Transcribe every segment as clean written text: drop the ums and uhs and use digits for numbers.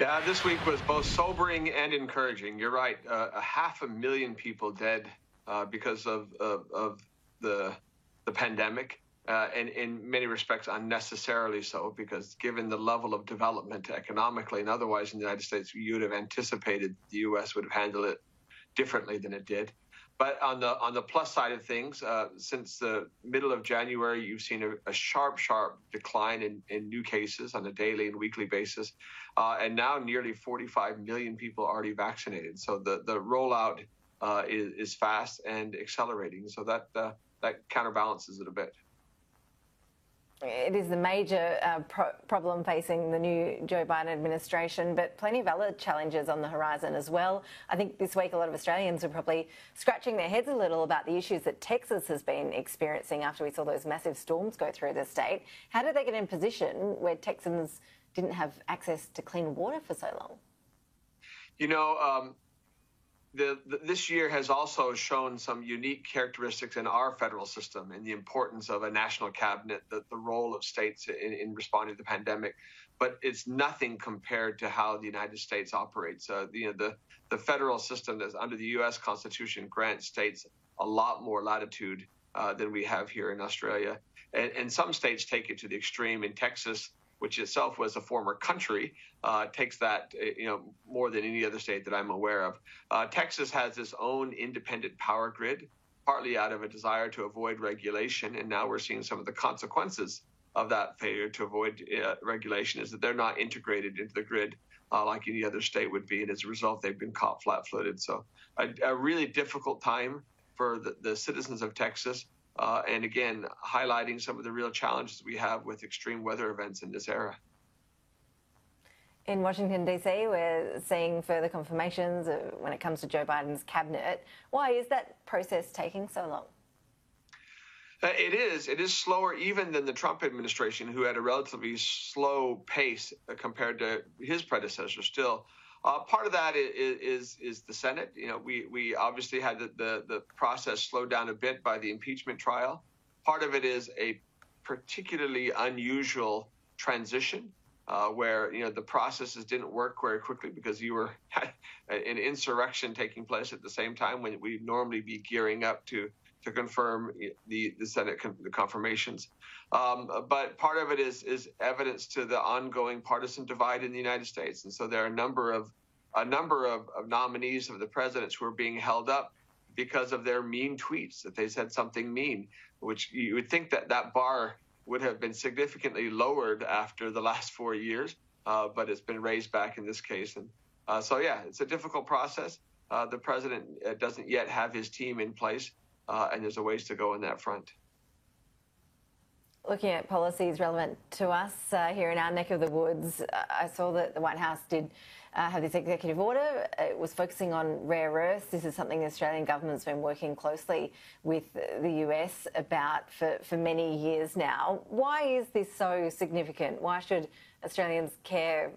Yeah, this week was both sobering and encouraging. You're right. 500,000 people dead because of the pandemic, and in many respects unnecessarily so, because given the level of development economically and otherwise in the United States, you would have anticipated the U.S. would have handled it differently than it did. But on the plus side of things, since the middle of January, you've seen a sharp decline in new cases on a daily and weekly basis, and now nearly 45 million people already vaccinated. So the rollout is fast and accelerating. So that counterbalances it a bit. It is the major problem facing the new Joe Biden administration, but plenty of other challenges on the horizon as well. I think this week a lot of Australians are probably scratching their heads a little about the issues that Texas has been experiencing after we saw those massive storms go through the state. How did they get in a position where Texans didn't have access to clean water for so long? You know, this year has also shown some unique characteristics in our federal system and the importance of a national cabinet, the role of states in responding to the pandemic. But it's nothing compared to how the United States operates. The federal system that's under the U.S. Constitution grants states a lot more latitude than we have here in Australia. And some states take it to the extreme. In Texas, which itself was a former country, takes that more than any other state that I'm aware of. Texas has its own independent power grid, partly out of a desire to avoid regulation, and now we're seeing some of the consequences of that failure to avoid regulation is that they're not integrated into the grid like any other state would be, and as a result, they've been caught flat-footed. So a really difficult time for the citizens of Texas. And again, highlighting some of the real challenges we have with extreme weather events in this era. In Washington, D.C., we're seeing further confirmations when it comes to Joe Biden's cabinet. Why is that process taking so long? It is slower even than the Trump administration, who had a relatively slow pace compared to his predecessor still. Part of that is the Senate. We obviously had the process slowed down a bit by the impeachment trial. Part of it is a particularly unusual transition where the processes didn't work very quickly because you were had an insurrection taking place at the same time when we'd normally be gearing up to confirm the Senate confirmations. But part of it is evidence to the ongoing partisan divide in the United States. And so there are a number of nominees of the presidents who are being held up because of their mean tweets, that they said something mean, which you would think that bar would have been significantly lowered after the last 4 years, but it's been raised back in this case. And so, yeah, it's a difficult process. The president doesn't yet have his team in place. And there's a ways to go in that front. Looking at policies relevant to us here in our neck of the woods, I saw that the White House did have this executive order. It was focusing on rare earths. This is something the Australian government's been working closely with the US about for many years now. Why is this so significant? Why should Australians care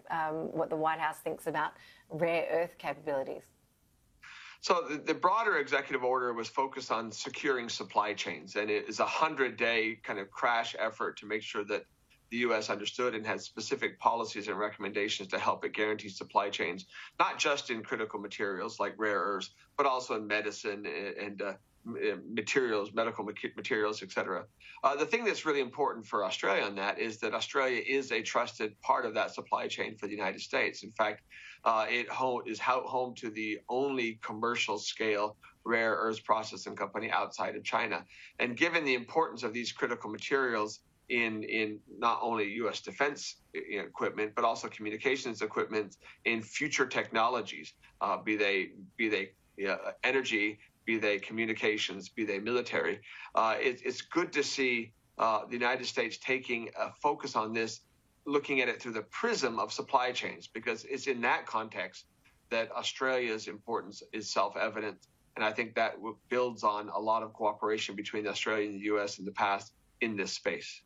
what the White House thinks about rare earth capabilities? So the broader executive order was focused on securing supply chains, and it is a 100-day kind of crash effort to make sure that the U.S. understood and had specific policies and recommendations to help it guarantee supply chains, not just in critical materials like rare earths, but also in medicine and materials, medical materials, et cetera. The thing that's really important for Australia on that is that Australia is a trusted part of that supply chain for the United States. In fact, it is home to the only commercial scale rare earths processing company outside of China. And given the importance of these critical materials in not only U.S. defense equipment, but also communications equipment in future technologies, be they energy, be they communications, be they military. It's good to see the United States taking a focus on this, looking at it through the prism of supply chains, because it's in that context that Australia's importance is self-evident. And I think that builds on a lot of cooperation between Australia and the U.S. in the past in this space.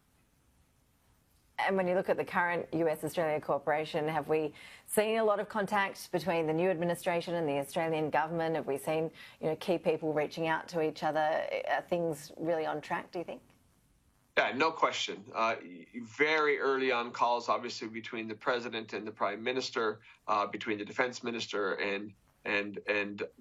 And when you look at the current US-Australia cooperation, have we seen a lot of contact between the new administration and the Australian government? Have we seen, key people reaching out to each other? Are things really on track, do you think? Yeah, no question. Very early on calls, obviously, between the president and the prime minister, between the defense minister and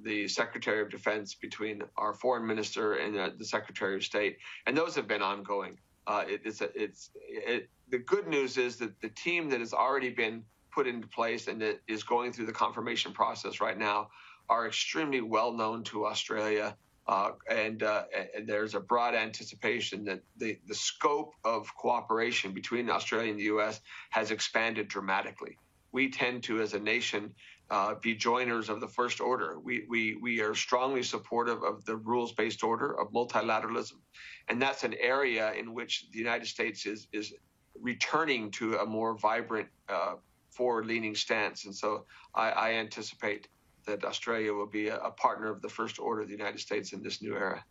the secretary of defense, between our foreign minister and the secretary of state, and those have been ongoing. The good news is that the team that has already been put into place and that is going through the confirmation process right now are extremely well known to Australia. And there's a broad anticipation that the scope of cooperation between Australia and the U.S. has expanded dramatically. We tend to, as a nation, be joiners of the first order. We are strongly supportive of the rules-based order of multilateralism, and that's an area in which the United States is returning to a more vibrant, forward-leaning stance. And so I anticipate that Australia will be a partner of the first order of the United States in this new era.